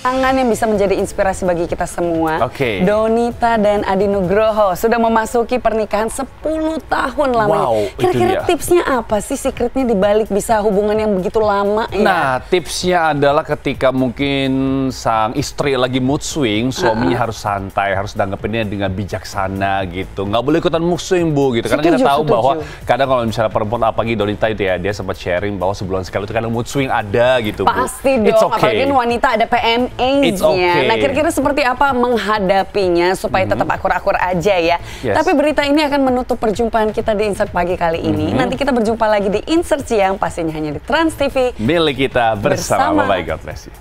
Tangan yang bisa menjadi inspirasi bagi kita semua. Oke. Donita dan Adi Nugroho sudah memasuki pernikahan 10 tahun lamanya. Wow, kira-kira tipsnya apa sih, secretnya dibalik bisa hubungan yang begitu lama ya? Nah, tipsnya adalah ketika mungkin sang istri lagi mood swing, suaminya harus santai, harus tanggapinnya dengan bijaksana gitu. Nggak boleh ikutan mood swing, Bu, gitu. Karena kita tahu bahwa kadang kalau misalnya perempuan, apalagi Donita itu ya, dia sempat sharing bahwa sebulan sekali itu kadang mood swing ada gitu, Bu. Pasti dong, apalagi wanita ada PMA-nya. Nah, kira-kira seperti apa menghadapinya supaya tetap akur-akur aja ya. Tapi berita ini akan menutup perjumpaan kita di Insert Pagi kali ini. Nanti kita berjumpa lagi di Insert Siang, pastinya hanya di Trans TV. Milik kita bersama. Bye-bye, God bless you.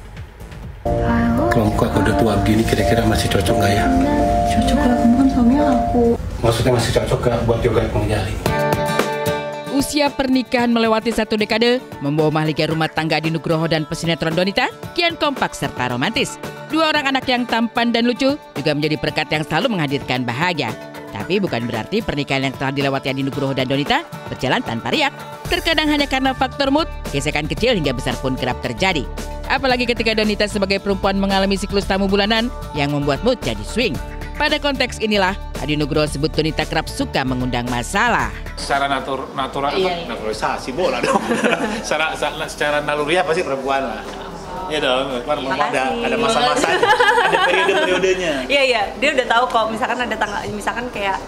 Kalau muka aku udah tua begini, kira-kira masih cocok nggak ya? Cocok lah, kamu kan suaminya aku. Maksudnya masih cocok nggak buat yoga menjali? Usia pernikahan melewati 1 dekade, membawa Mahligai rumah tangga Adi Nugroho dan pesinetron Donita kian kompak serta romantis. 2 orang anak yang tampan dan lucu juga menjadi berkat yang selalu menghadirkan bahagia. Tapi bukan berarti pernikahan yang telah dilewati Adi Nugroho dan Donita berjalan tanpa riak. Terkadang hanya karena faktor mood, gesekan kecil hingga besar pun kerap terjadi. Apalagi ketika Donita sebagai perempuan mengalami siklus tamu bulanan yang membuat mood jadi swing. Pada konteks inilah, Adi Nugroho sebut Donita kerap suka mengundang masalah. Secara natural, naturalisasi bola dong. secara naluriah pasti perempuan lah. Iya dong, ada masa-masa, ada periode-periodenya. Iya, dia udah tahu kok. Misalkan ada misalkan kayak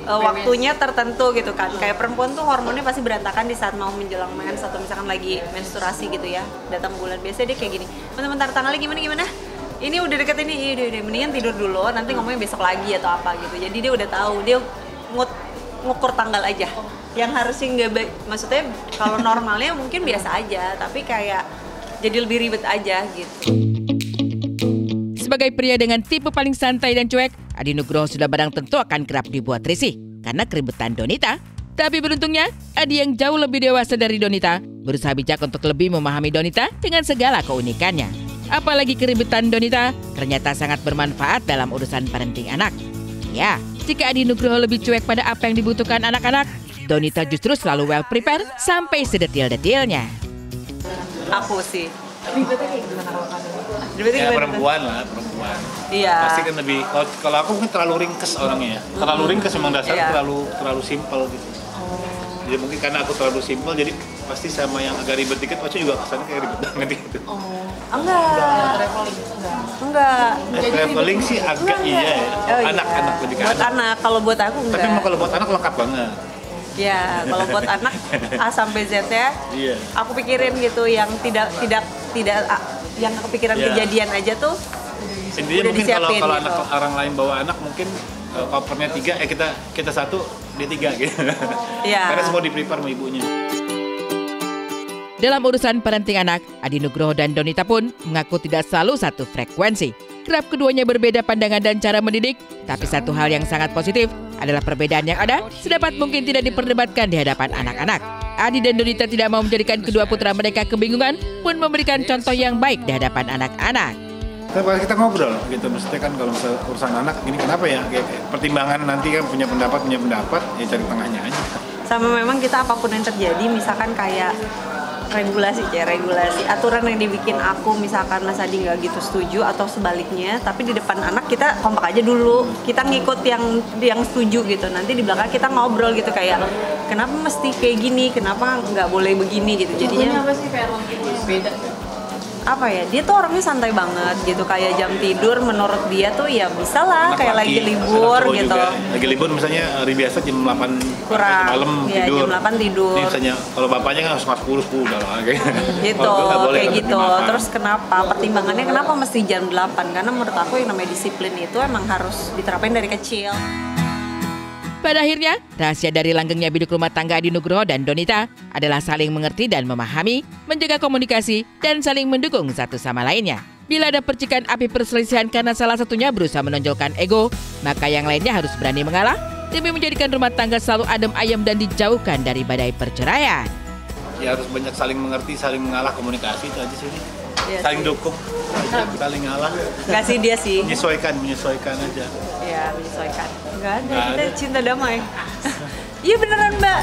waktunya tertentu gitu kan. Kayak perempuan tuh hormonnya pasti berantakan di saat mau menjelang mens atau misalkan lagi menstruasi gitu ya. Datang bulan biasanya dia kayak gini. Bentar tanggalnya gimana? Ini udah deket ini, udah mendingan tidur dulu, nanti ngomongnya besok lagi atau apa gitu. Jadi dia udah tahu, dia ngukur tanggal aja. Yang harusnya nggak baik, maksudnya kalau normalnya mungkin biasa aja, tapi kayak jadi lebih ribet aja gitu. Sebagai pria dengan tipe paling santai dan cuek, Adi Nugroho sudah barang tentu akan kerap dibuat risih karena keribetan Donita. Tapi beruntungnya, Adi yang jauh lebih dewasa dari Donita berusaha bijak untuk lebih memahami Donita dengan segala keunikannya. Apalagi keribetan Donita ternyata sangat bermanfaat dalam urusan parenting anak. Ya, jika Adi Nugroho lebih cuek pada apa yang dibutuhkan anak-anak, Donita justru selalu well prepare sampai sedetil-detilnya. Aku sih. Ribetnya kayak gimana kalau kamu? Ya perempuan lah, perempuan. Iya. Pasti kan lebih, kalau aku mungkin terlalu ringkes orangnya ya. Terlalu ringkes memang dasarnya terlalu simpel gitu. Jadi mungkin karena aku terlalu simpel, jadi pasti sama yang agak ribet dikit, pasti juga kesannya kayak ribet banget gitu. Enggak. Traveling sih agak iya ya. Anak-anak lebih ke buat anak. Kalau buat aku enggak. Tapi kalau buat anak lengkap banget. Ya, kalau buat anak A sampai Z ya. Iya. Aku pikirin gitu yang tidak yang kepikiran kejadian aja tuh. Intinya mungkin disiapin kalau gitu. anak orang lain bawa anak mungkin kopernya 3, kita 1, dia 3 gitu. Iya. Karena semua di-prepare sama ibunya. Dalam urusan parenting anak, Adi Nugroho dan Donita pun mengaku tidak selalu satu frekuensi. Kerap keduanya berbeda pandangan dan cara mendidik, tapi satu hal yang sangat positif adalah perbedaan yang ada sedapat mungkin tidak diperdebatkan di hadapan anak-anak. Adi dan Donita tidak mau menjadikan kedua putra mereka kebingungan, pun memberikan contoh yang baik di hadapan anak-anak. Kita ngobrol gitu, maksudnya kan kalau misalnya urusan anak ini kenapa ya, kayak pertimbangan nanti kan punya pendapat, ya cari tengahnya aja. Sama memang kita apapun yang terjadi, misalkan kayak regulasi aturan yang dibikin aku, misalkan Mas Adi nggak gitu setuju atau sebaliknya, tapi di depan anak kita kompak aja dulu, kita ngikut yang setuju gitu, nanti di belakang kita ngobrol gitu kayak kenapa mesti kayak gini, kenapa nggak boleh begini gitu. Jadinya apa sih kayak beda? Apa ya, dia tuh orangnya santai banget gitu, kayak jam tidur menurut dia tuh ya bisa lah kayak lagi libur gitu. Juga. Lagi libur misalnya hari biasa jam 8 kurang malam ya, tidur. jam 8 tidur. Ini misalnya kalau bapaknya kan harus 10 udah lah kayak gitu. Kayak gitu. Terus kenapa pertimbangannya kenapa mesti jam 8? Karena menurut aku yang namanya disiplin itu emang harus diterapin dari kecil. Pada akhirnya, rahasia dari langgengnya biduk rumah tangga Adi Nugroho dan Donita adalah saling mengerti dan memahami, menjaga komunikasi, dan saling mendukung satu sama lainnya. Bila ada percikan api perselisihan karena salah satunya berusaha menonjolkan ego, maka yang lainnya harus berani mengalah demi menjadikan rumah tangga selalu adem ayem dan dijauhkan dari badai perceraian. Ya harus banyak saling mengerti, saling mengalah, komunikasi itu aja sih. Ya, saling dukung, saling ngalah. Enggak sih dia sih. Menyesuaikan aja. Iya, menyesuaikan. Enggak ada, kita cinta damai. Iya beneran, Mbak.